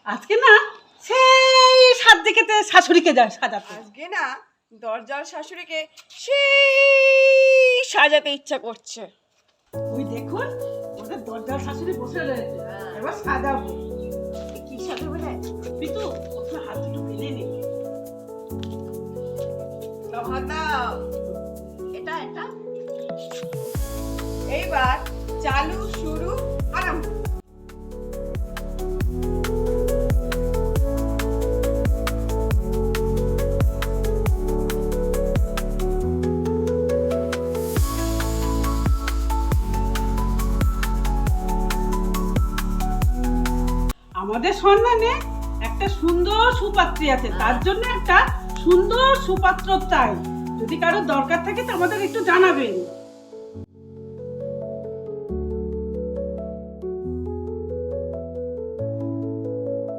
আজকে না সেই সাত দিকেতে শাশুড়িকে সাজাতে। আজকে না দরজার শাশুড়িকে সেই সাজাতে ইচ্ছা করছে। ওই দেখুন ওদের দরজার শাশুড়ি বসে রয়েছে, এবার সাজাবো। কি সাজাবে রে? পিতু ওকে হাত দুটো বেঁধে নে। এটা এটা এইবার চালু শুরু আরম্ভ। আমাদের সম্মানে একটা সুন্দর সুপাত্রী আছে, তার জন্য একটা সুন্দর সুপাত্র চাই। যদি কারো দরকার থাকে তো আমাদের একটু জানাবেন।